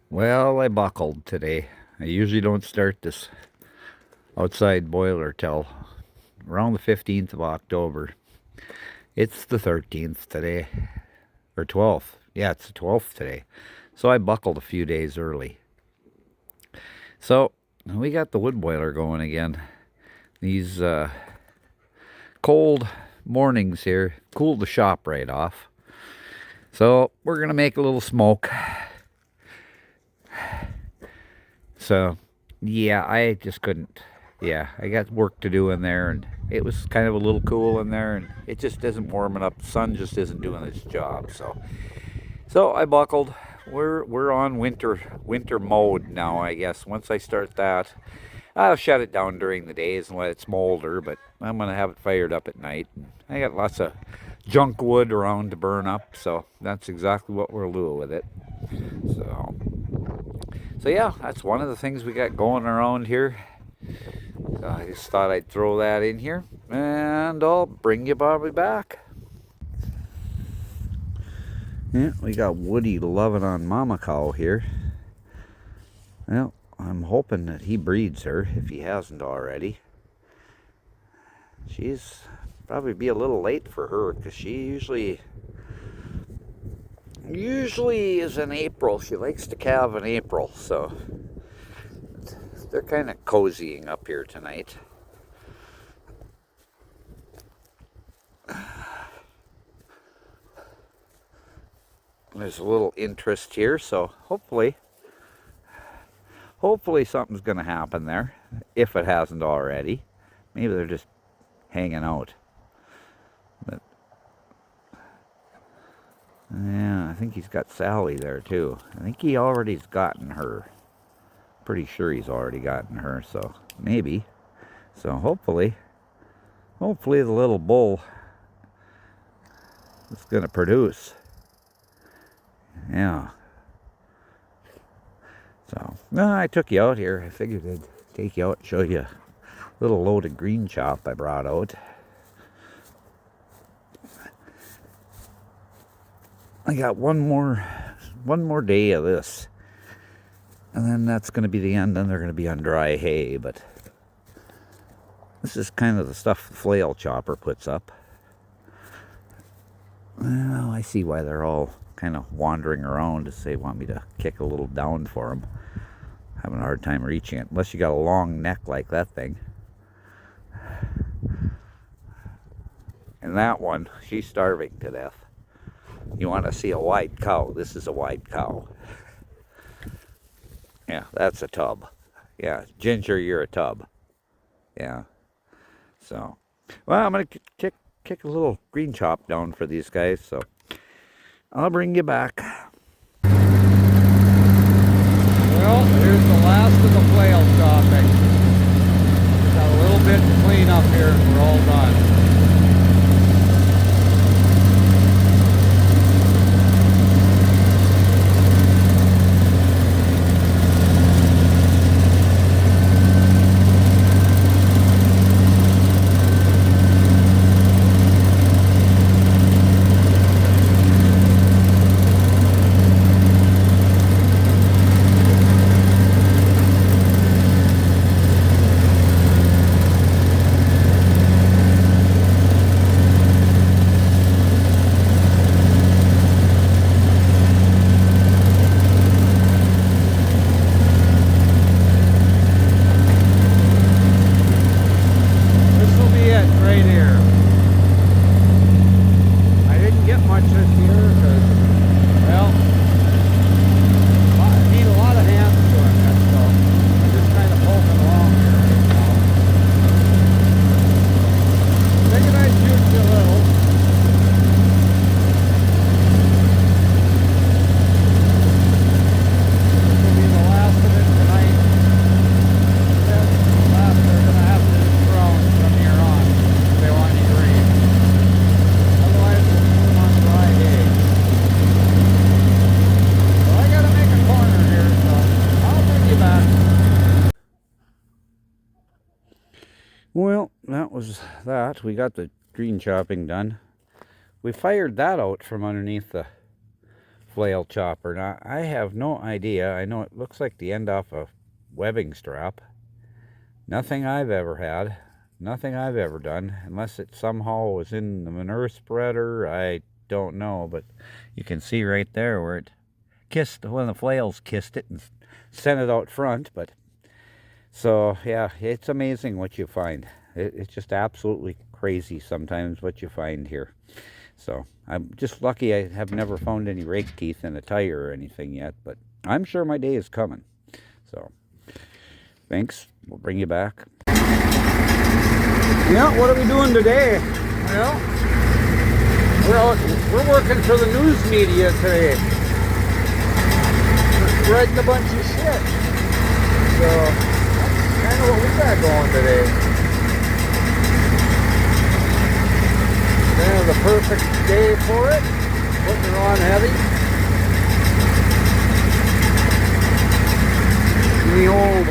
Well, I buckled today. I usually don't start this outside boiler till around the 15th of October. It's the 13th today, or 12th. Yeah, it's the 12th today. So I buckled a few days early. So we got the wood boiler going again. These cold mornings here cooled the shop right off. So we're going to make a little smoke. So, yeah, I just couldn't. Yeah, I got work to do in there, and it was kind of a little cool in there, and it just isn't warming up. The sun just isn't doing its job. So I buckled. We're on winter mode now, I guess. Once I start that, I'll shut it down during the days and let it smolder, but I'm gonna have it fired up at night. And I got lots of junk wood around to burn up, so that's exactly what we'll do with it. So. So yeah, that's one of the things we got going around here. So I just thought I'd throw that in here, and I'll bring you Bobby back. Yeah, we got Woody loving on Mama Cow here. Well, I'm hoping that he breeds her, if he hasn't already. She's probably be a little late for her, because she usually is in April. She likes to calve in April, so they're kind of cozying up here tonight. There's a little interest here, so hopefully something's going to happen there, if it hasn't already. Maybe they're just hanging out. But yeah, I think he's got Sally there too. I think he already's gotten her. Pretty sure he's already gotten her, so maybe. So hopefully the little bull is going to produce. Yeah. So, well, I took you out here. I figured I'd take you out and show you a little loaded green chop I brought out. I got one more day of this, and then that's going to be the end. Then they're going to be on dry hay. But this is kind of the stuff the flail chopper puts up. Well, I see why they're all kind of wandering around as they want me to kick a little down for them. Having a hard time reaching it, unless you got a long neck like that thing. And that one, she's starving to death. You want to see a wide cow? This is a wide cow. Yeah, that's a tub. Yeah, Ginger, you're a tub. Yeah. So, well, I'm gonna kick a little green chop down for these guys. So, I'll bring you back. Well, here's the last of the flail chopping. Got a little bit to clean up here, and we're all done. Well, that was that. We got the green chopping done. We fired that out from underneath the flail chopper. Now, I have no idea. I know it looks like the end off a webbing strap. Nothing I've ever had. Nothing I've ever done. Unless it somehow was in the manure spreader. I don't know. But you can see right there where it kissed, one of the flails kissed it and sent it out front. But so, yeah, it's amazing what you find. It's just absolutely crazy sometimes what you find here. So I'm just lucky I have never found any rake teeth in a tire or anything yet, but I'm sure my day is coming. So thanks. We'll bring you back. Yeah, what are we doing today? Well, we're working for the news media today. We're spreading a bunch of shit. So that's kind of what we got going today. Kind of the perfect day for it. Putting her on heavy. The old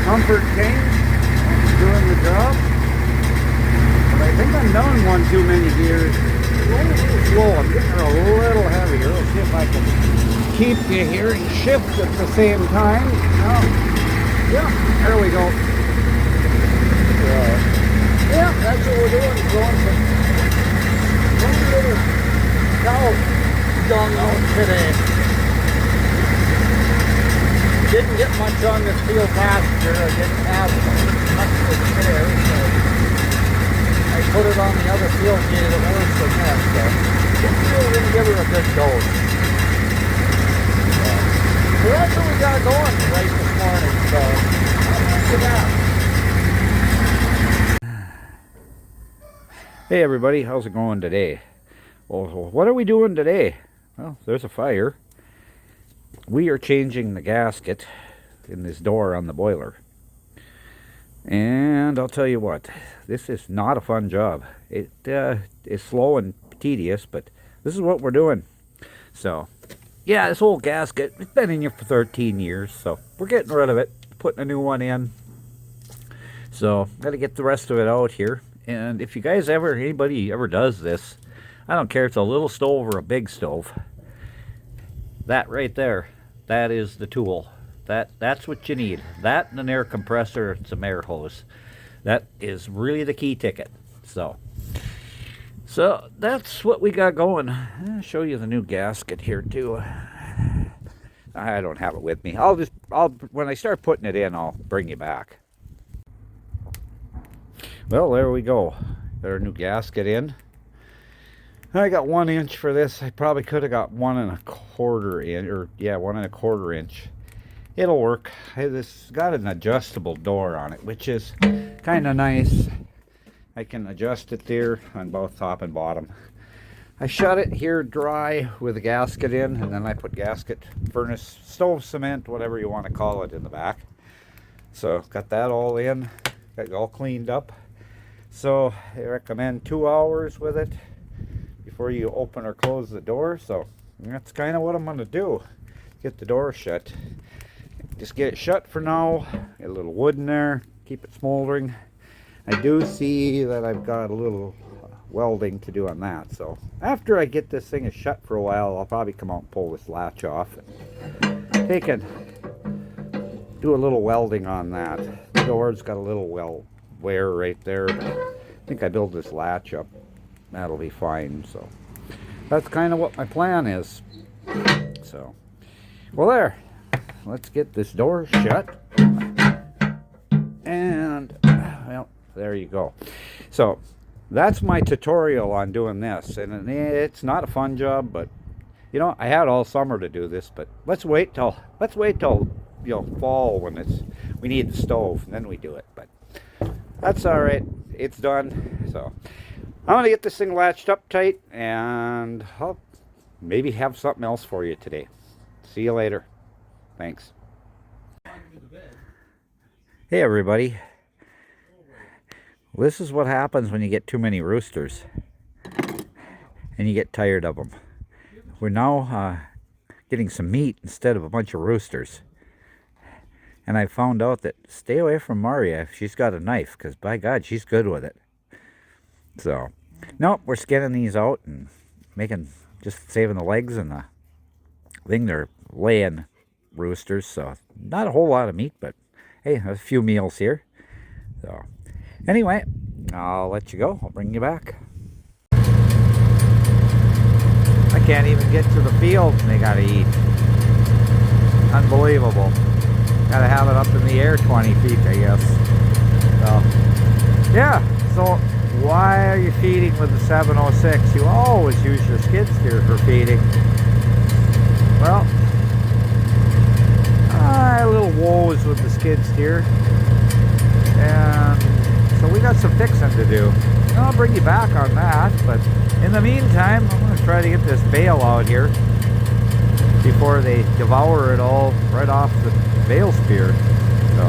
comfort tank doing the job. But I think I'm down one too many gears. It's going a little slow. I'm getting her a little heavier. Let's see if I can keep you here and shift at the same time. Oh, yeah, there we go. Yeah, that's what we're doing. Going from little cow dung out today. Didn't get much on this field pasture. I didn't have much to spare, so I put it on the other field gate that works for that. So we're going to give her a good dose. So that's what we got going right this morning. So look at that. Hey everybody, how's it going today? Well, what are we doing today? Well, there's a fire. We are changing the gasket in this door on the boiler. And I'll tell you what, this is not a fun job. It is slow and tedious, but this is what we're doing. So, yeah, this old gasket, it's been in here for 13 years, so we're getting rid of it, putting a new one in. So, got to get the rest of it out here. And if you guys anybody ever does this, I don't care if it's a little stove or a big stove, that right there, that is the tool. That's what you need. That and an air compressor and some air hose. That is really the key ticket. So that's what we got going. I'll show you the new gasket here too. I don't have it with me. I'll when I start putting it in, I'll bring you back. Well, there we go. Got our new gasket in. I got 1 inch for this. I probably could have got 1 1/4 inch, or yeah, 1 1/4 inch. It'll work. This got an adjustable door on it, which is kind of nice. I can adjust it there on both top and bottom. I shut it here dry with the gasket in, and then I put gasket, furnace, stove cement, whatever you want to call it, in the back. So got that all in, got it all cleaned up. So I recommend 2 hours with it before you open or close the door. So that's kind of what I'm going to do. Get the door shut. Just get it shut for now. Get a little wood in there. Keep it smoldering. I do see that I've got a little welding to do on that. So after I get this thing shut for a while, I'll probably come out and pull this latch off. Take it. Do a little welding on that. The door's got a little wear right there. But I think I build this latch up. That'll be fine. So that's kind of what my plan is. So, well, there. Let's get this door shut. And, well, there you go. So that's my tutorial on doing this. And it's not a fun job, but you know, I had all summer to do this, but let's wait till you know, fall when we need the stove, and then we do it. But that's all right. It's done. So I'm gonna get this thing latched up tight, and I'll maybe have something else for you today. See you later. Thanks. Hey everybody. Well, this is what happens when you get too many roosters and you get tired of them. We're now getting some meat instead of a bunch of roosters. And I found out that stay away from Maria if she's got a knife, because by God, she's good with it. So, nope, we're skinning these out and just saving the legs and the thing. They're laying roosters, so not a whole lot of meat, but hey, a few meals here. So anyway, I'll let you go. I'll bring you back. I can't even get to the field and they gotta eat. Unbelievable. Gotta have it up in the air 20 feet, I guess. So yeah, so why are you feeding with the 706? You always use your skid steer for feeding. Well, a little woes with the skid steer, and so we got some fixing to do. I'll bring you back on that, but in the meantime, I'm going to try to get this bale out here before they devour it all right off the bale spear. So,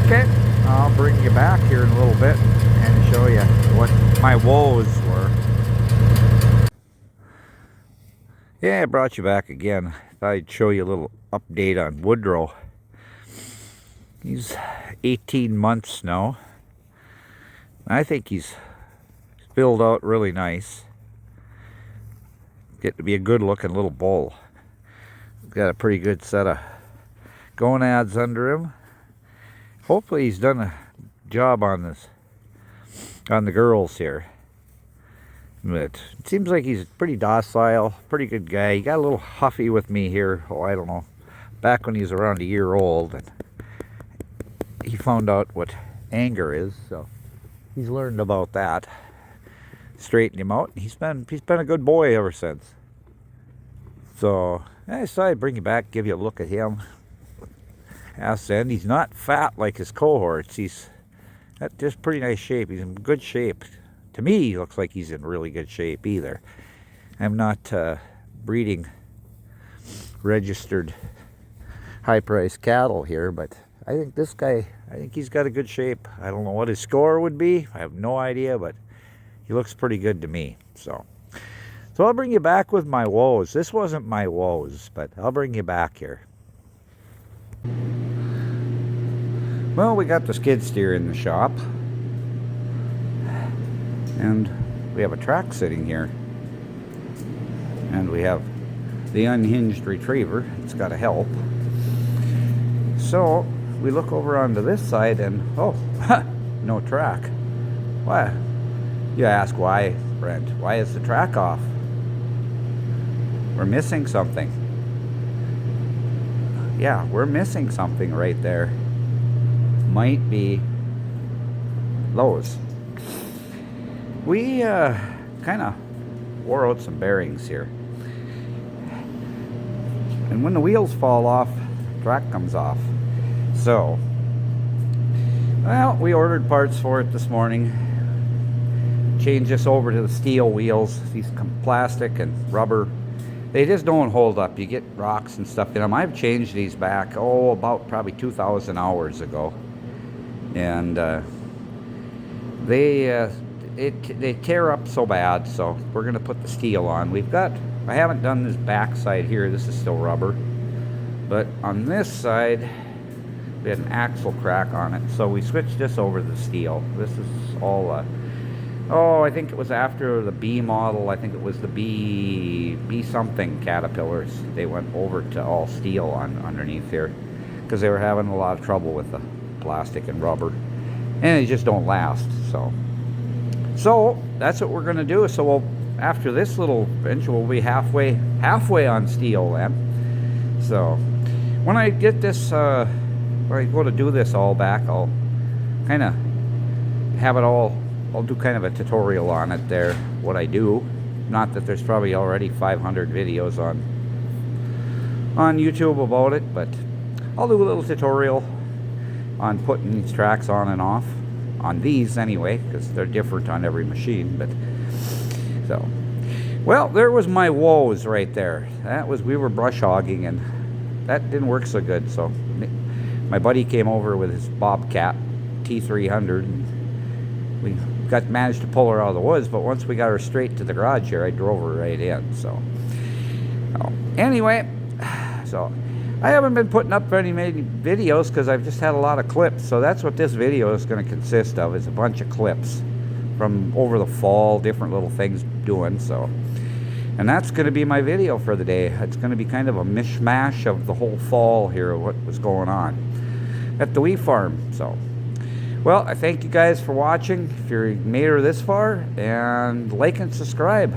okay, I'll bring you back here in a little bit and show you what my woes were. Yeah, I brought you back again. Thought I'd show you a little update on Woodrow. He's 18 months now. I think he's filled out really nice. Get to be a good looking little bull. Got a pretty good set of gonads under him. Hopefully he's done a job on this, on the girls here. But it seems like he's pretty docile, pretty good guy. He got a little huffy with me here, oh I don't know, back when he was around a year old, and he found out what anger is, so he's learned about that. Straightened him out. He's been a good boy ever since. So I decided I'd bring you back, give you a look at him. Ass end. He's not fat like his cohorts. He's at just pretty nice shape. He's in good shape. To me, he looks like he's in really good shape either. I'm not breeding registered high-priced cattle here, but I think this guy, I think he's got a good shape. I don't know what his score would be. I have no idea, but he looks pretty good to me. So I'll bring you back with my woes. This wasn't my woes, but I'll bring you back here. Well, we got the skid steer in the shop. And we have a track sitting here. And we have the unhinged retriever. It's got to help. So we look over onto this side and, oh, no track. Why? You ask why, Brent. Why is the track off? We're missing something. Yeah, we're missing something right there. Might be those. We kind of wore out some bearings here. And when the wheels fall off, track comes off. So, well, we ordered parts for it this morning. Changed this over to the steel wheels. These plastic and rubber, they just don't hold up. You get rocks and stuff in them. I've changed these back, about probably 2,000 hours ago. And they tear up so bad, so we're going to put the steel on. I haven't done this back side here. This is still rubber. But on this side, we had an axle crack on it, so we switched this over to the steel. This is all, I think it was after the B model. I think it was the B something Caterpillars. They went over to all steel underneath here because they were having a lot of trouble with the plastic and rubber, and they just don't last. So that's what we're going to do. So after this little bench, we'll be halfway on steel then. So when I get this, when I go to do this all back, I'll kind of have it all. I'll do kind of a tutorial on it there, what I do. Not that there's probably already 500 videos on YouTube about it, but I'll do a little tutorial on putting these tracks on and off. On these anyway, because they're different on every machine. But so, well, there was my woes right there. We were brush hogging, and that didn't work so good. So my buddy came over with his Bobcat T300, and we managed to pull her out of the woods. But once we got her straight to the garage here, I drove her right in. So anyway, so I haven't been putting up many videos because I've just had a lot of clips. So that's what this video is going to consist of, is a bunch of clips from over the fall, different little things doing. So And that's going to be my video for the day. It's going to be kind of a mishmash of the whole fall here, what was going on at the wee farm. So, well, I thank you guys for watching, if you made it this far, and like and subscribe.